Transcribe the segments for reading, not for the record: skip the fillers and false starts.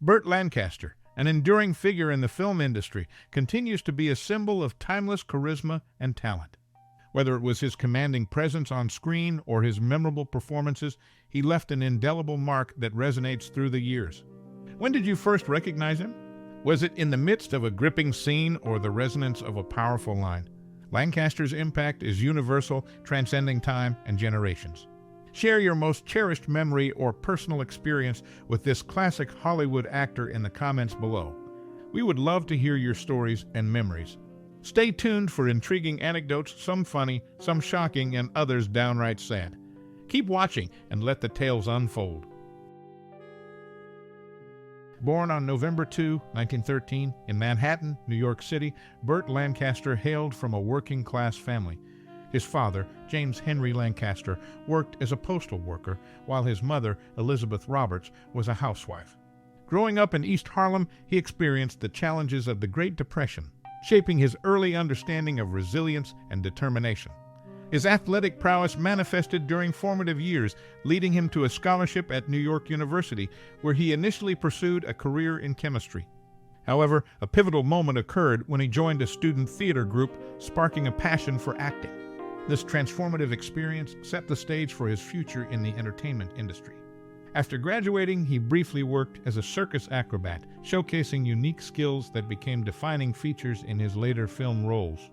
Burt Lancaster, an enduring figure in the film industry, continues to be a symbol of timeless charisma and talent. Whether it was his commanding presence on screen or his memorable performances, he left an indelible mark that resonates through the years. When did you first recognize him? Was it in the midst of a gripping scene or the resonance of a powerful line? Lancaster's impact is universal, transcending time and generations. Share your most cherished memory or personal experience with this classic Hollywood actor in the comments below. We would love to hear your stories and memories. Stay tuned for intriguing anecdotes, some funny, some shocking, and others downright sad. Keep watching and let the tales unfold. Born on November 2, 1913, in Manhattan, New York City, Burt Lancaster hailed from a working-class family. His father, James Henry Lancaster, worked as a postal worker, while his mother, Elizabeth Roberts, was a housewife. Growing up in East Harlem, he experienced the challenges of the Great Depression, shaping his early understanding of resilience and determination. His athletic prowess manifested during formative years, leading him to a scholarship at New York University, where he initially pursued a career in chemistry. However, a pivotal moment occurred when he joined a student theater group, sparking a passion for acting. This transformative experience set the stage for his future in the entertainment industry. After graduating, he briefly worked as a circus acrobat, showcasing unique skills that became defining features in his later film roles.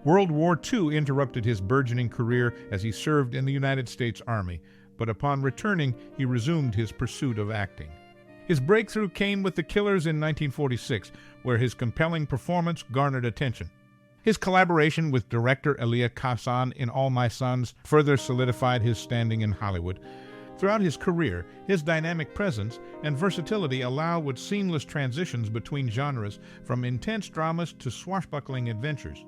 World War II interrupted his burgeoning career as he served in the United States Army, but upon returning, he resumed his pursuit of acting. His breakthrough came with The Killers in 1946, where his compelling performance garnered attention. His collaboration with director Elia Kazan in All My Sons further solidified his standing in Hollywood. Throughout his career, his dynamic presence and versatility allowed seamless transitions between genres, from intense dramas to swashbuckling adventures.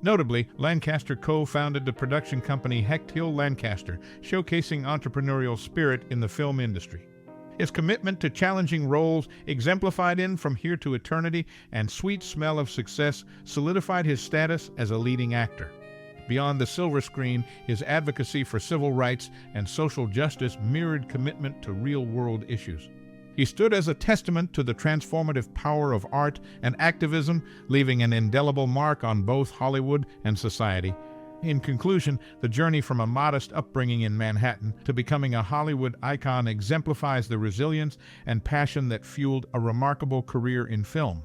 Notably, Lancaster co-founded the production company Hecht Hill Lancaster, showcasing entrepreneurial spirit in the film industry. His commitment to challenging roles, exemplified in From Here to Eternity and Sweet Smell of Success, solidified his status as a leading actor. Beyond the silver screen, his advocacy for civil rights and social justice mirrored commitment to real-world issues. He stood as a testament to the transformative power of art and activism, leaving an indelible mark on both Hollywood and society. In conclusion, the journey from a modest upbringing in Manhattan to becoming a Hollywood icon exemplifies the resilience and passion that fueled a remarkable career in film.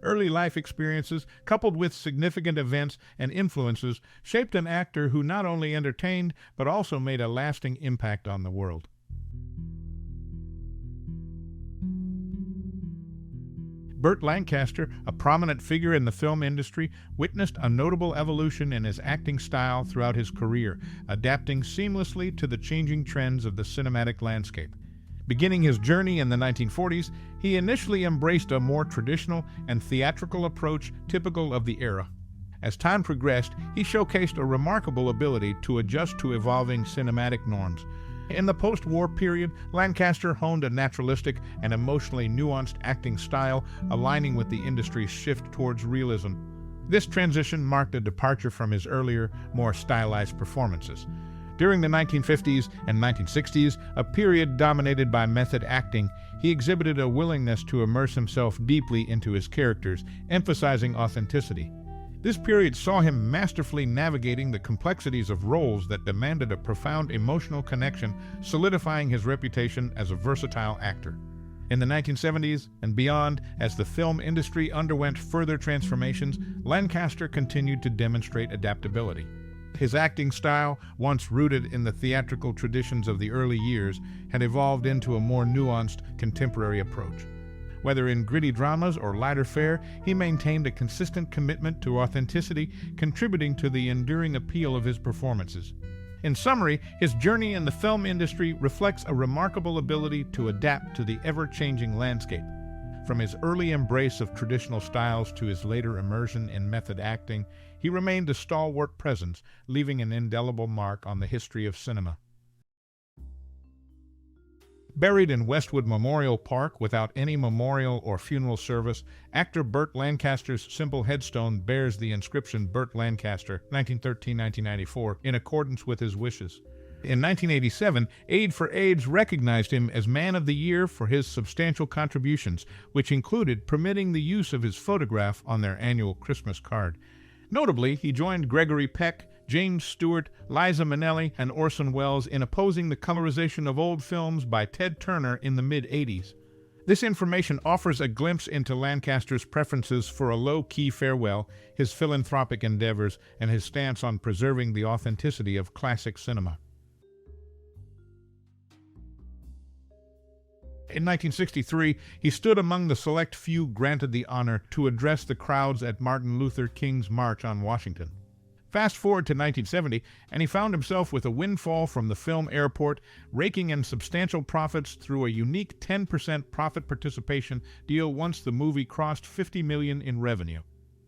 Early life experiences, coupled with significant events and influences, shaped an actor who not only entertained, but also made a lasting impact on the world. Burt Lancaster, a prominent figure in the film industry, witnessed a notable evolution in his acting style throughout his career, adapting seamlessly to the changing trends of the cinematic landscape. Beginning his journey in the 1940s, he initially embraced a more traditional and theatrical approach typical of the era. As time progressed, he showcased a remarkable ability to adjust to evolving cinematic norms. In the post-war period, Lancaster honed a naturalistic and emotionally nuanced acting style, aligning with the industry's shift towards realism. This transition marked a departure from his earlier, more stylized performances. During the 1950s and 1960s, a period dominated by method acting, he exhibited a willingness to immerse himself deeply into his characters, emphasizing authenticity. This period saw him masterfully navigating the complexities of roles that demanded a profound emotional connection, solidifying his reputation as a versatile actor. In the 1970s and beyond, as the film industry underwent further transformations, Lancaster continued to demonstrate adaptability. His acting style, once rooted in the theatrical traditions of the early years, had evolved into a more nuanced, contemporary approach. Whether in gritty dramas or lighter fare, he maintained a consistent commitment to authenticity, contributing to the enduring appeal of his performances. In summary, his journey in the film industry reflects a remarkable ability to adapt to the ever-changing landscape. From his early embrace of traditional styles to his later immersion in method acting, he remained a stalwart presence, leaving an indelible mark on the history of cinema. Buried in Westwood Memorial Park without any memorial or funeral service, actor Burt Lancaster's simple headstone bears the inscription Burt Lancaster, 1913-1994, in accordance with his wishes. In 1987, Aid for AIDS recognized him as Man of the Year for his substantial contributions, which included permitting the use of his photograph on their annual Christmas card. Notably, he joined Gregory Peck, James Stewart, Liza Minnelli, and Orson Welles in opposing the colorization of old films by Ted Turner in the mid-'80s. This information offers a glimpse into Lancaster's preferences for a low-key farewell, his philanthropic endeavors, and his stance on preserving the authenticity of classic cinema. In 1963, he stood among the select few granted the honor to address the crowds at Martin Luther King's March on Washington. Fast forward to 1970, and he found himself with a windfall from the film airport, raking in substantial profits through a unique 10% profit participation deal once the movie crossed $50 million in revenue.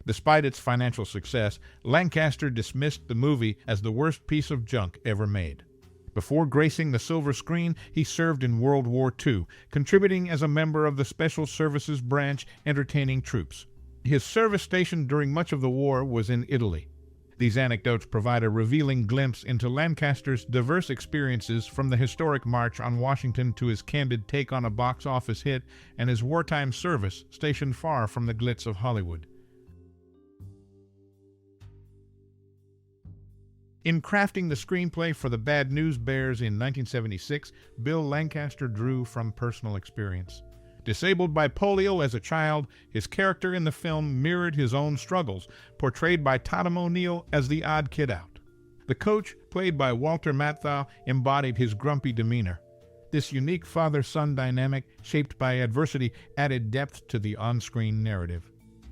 Despite its financial success, Lancaster dismissed the movie as the worst piece of junk ever made. Before gracing the silver screen, he served in World War II, contributing as a member of the Special Services Branch entertaining troops. His service station during much of the war was in Italy. These anecdotes provide a revealing glimpse into Lancaster's diverse experiences, from the historic March on Washington to his candid take on a box office hit and his wartime service stationed far from the glitz of Hollywood. In crafting the screenplay for The Bad News Bears in 1976, Bill Lancaster drew from personal experience. Disabled by polio as a child, his character in the film mirrored his own struggles, portrayed by Tatum O'Neal as the odd kid out. The coach, played by Walter Matthau, embodied his grumpy demeanor. This unique father-son dynamic, shaped by adversity, added depth to the on-screen narrative.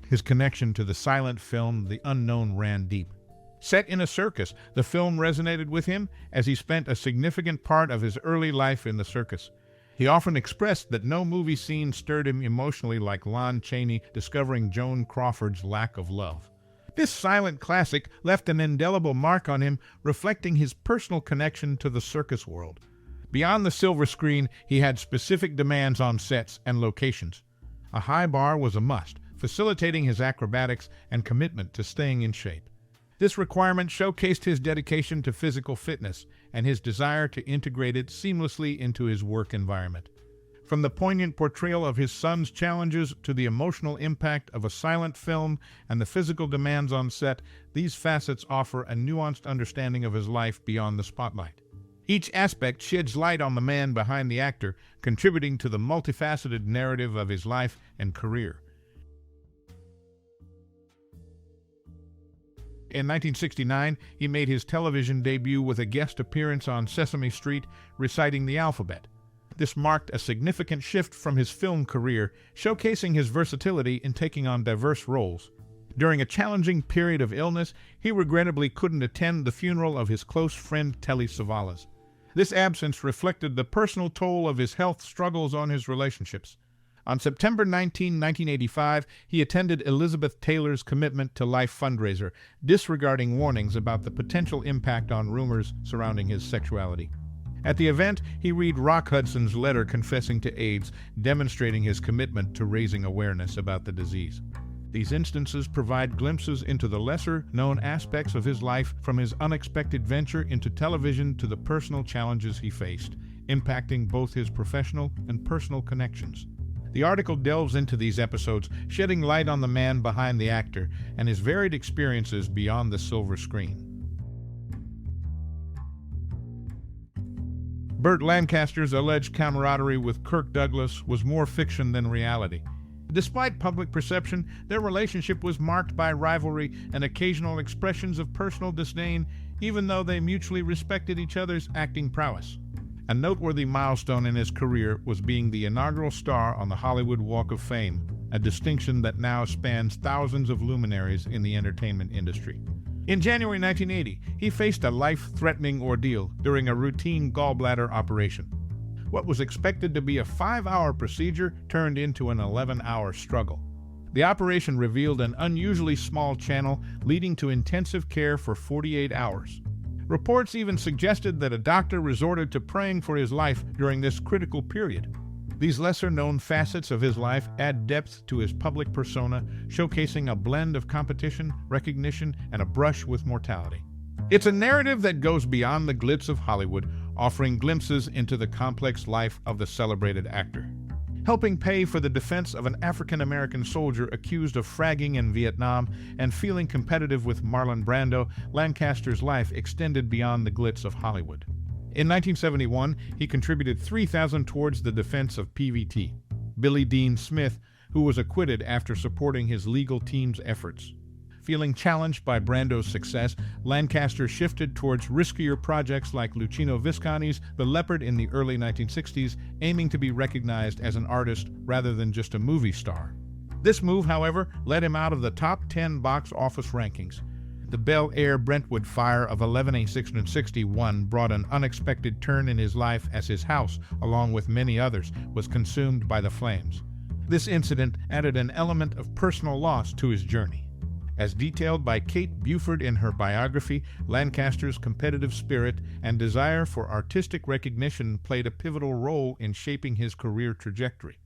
His connection to the silent film The Unknown ran deep. Set in a circus, the film resonated with him as he spent a significant part of his early life in the circus. He often expressed that no movie scene stirred him emotionally like Lon Chaney discovering Joan Crawford's lack of love. This silent classic left an indelible mark on him, reflecting his personal connection to the circus world. Beyond the silver screen, he had specific demands on sets and locations. A high bar was a must, facilitating his acrobatics and commitment to staying in shape. This requirement showcased his dedication to physical fitness and his desire to integrate it seamlessly into his work environment. From the poignant portrayal of his son's challenges to the emotional impact of a silent film and the physical demands on set, these facets offer a nuanced understanding of his life beyond the spotlight. Each aspect sheds light on the man behind the actor, contributing to the multifaceted narrative of his life and career. In 1969, he made his television debut with a guest appearance on Sesame Street, reciting the alphabet. This marked a significant shift from his film career, showcasing his versatility in taking on diverse roles. During a challenging period of illness, he regrettably couldn't attend the funeral of his close friend Telly Savalas. This absence reflected the personal toll of his health struggles on his relationships. On September 19, 1985, he attended Elizabeth Taylor's Commitment to Life fundraiser, disregarding warnings about the potential impact on rumors surrounding his sexuality. At the event, he read Rock Hudson's letter confessing to AIDS, demonstrating his commitment to raising awareness about the disease. These instances provide glimpses into the lesser-known aspects of his life, from his unexpected venture into television to the personal challenges he faced, impacting both his professional and personal connections. The article delves into these episodes, shedding light on the man behind the actor and his varied experiences beyond the silver screen. Burt Lancaster's alleged camaraderie with Kirk Douglas was more fiction than reality. Despite public perception, their relationship was marked by rivalry and occasional expressions of personal disdain, even though they mutually respected each other's acting prowess. A noteworthy milestone in his career was being the inaugural star on the Hollywood Walk of Fame, a distinction that now spans thousands of luminaries in the entertainment industry. In January 1980, he faced a life-threatening ordeal during a routine gallbladder operation. What was expected to be a 5-hour procedure turned into an 11-hour struggle. The operation revealed an unusually small channel, leading to intensive care for 48 hours. Reports even suggested that a doctor resorted to praying for his life during this critical period. These lesser-known facets of his life add depth to his public persona, showcasing a blend of competition, recognition, and a brush with mortality. It's a narrative that goes beyond the glitz of Hollywood, offering glimpses into the complex life of the celebrated actor. Helping pay for the defense of an African-American soldier accused of fragging in Vietnam and feeling competitive with Marlon Brando, Lancaster's life extended beyond the glitz of Hollywood. In 1971, he contributed $3,000 towards the defense of PVT, Billy Dean Smith, who was acquitted after supporting his legal team's efforts. Feeling challenged by Brando's success, Lancaster shifted towards riskier projects like Luchino Visconti's The Leopard in the early 1960s, aiming to be recognized as an artist rather than just a movie star. This move, however, led him out of the top 10 box office rankings. The Bel Air Brentwood fire of 11/6/61 brought an unexpected turn in his life as his house, along with many others, was consumed by the flames. This incident added an element of personal loss to his journey. As detailed by Kate Buford in her biography, Lancaster's competitive spirit and desire for artistic recognition played a pivotal role in shaping his career trajectory.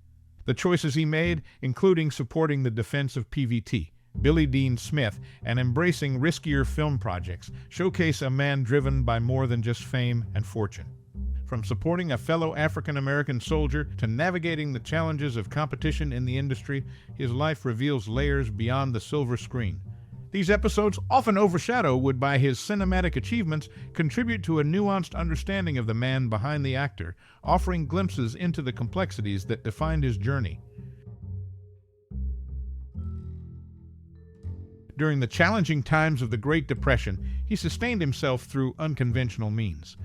The choices he made, including supporting the defense of PVT, Billy Dean Smith, and embracing riskier film projects, showcase a man driven by more than just fame and fortune. From supporting a fellow African-American soldier to navigating the challenges of competition in the industry, his life reveals layers beyond the silver screen. These episodes, often overshadowed by his cinematic achievements, contribute to a nuanced understanding of the man behind the actor, offering glimpses into the complexities that defined his journey. During the challenging times of the Great Depression, he sustained himself through unconventional means.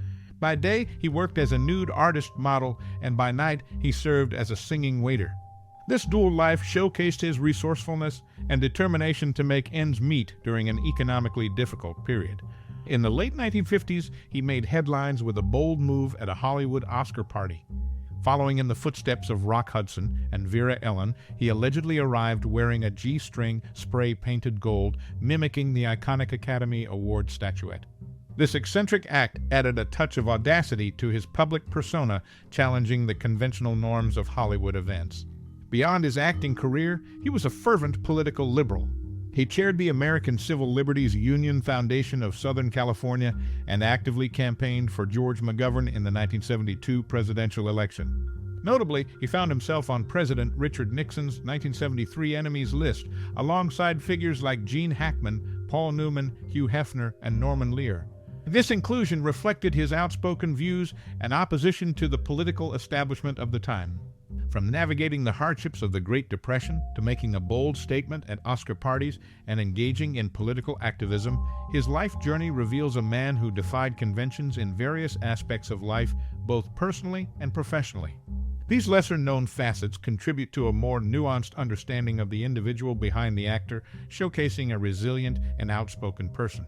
By day, he worked as a nude artist model, and by night, he served as a singing waiter. This dual life showcased his resourcefulness and determination to make ends meet during an economically difficult period. In the late 1950s, he made headlines with a bold move at a Hollywood Oscar party. Following in the footsteps of Rock Hudson and Vera Ellen, he allegedly arrived wearing a G-string spray-painted gold, mimicking the iconic Academy Award statuette. This eccentric act added a touch of audacity to his public persona, challenging the conventional norms of Hollywood events. Beyond his acting career, he was a fervent political liberal. He chaired the American Civil Liberties Union Foundation of Southern California and actively campaigned for George McGovern in the 1972 presidential election. Notably, he found himself on President Richard Nixon's 1973 enemies list, alongside figures like Gene Hackman, Paul Newman, Hugh Hefner, and Norman Lear. This inclusion reflected his outspoken views and opposition to the political establishment of the time. From navigating the hardships of the Great Depression to making a bold statement at Oscar parties and engaging in political activism, his life journey reveals a man who defied conventions in various aspects of life, both personally and professionally. These lesser-known facets contribute to a more nuanced understanding of the individual behind the actor, showcasing a resilient and outspoken person.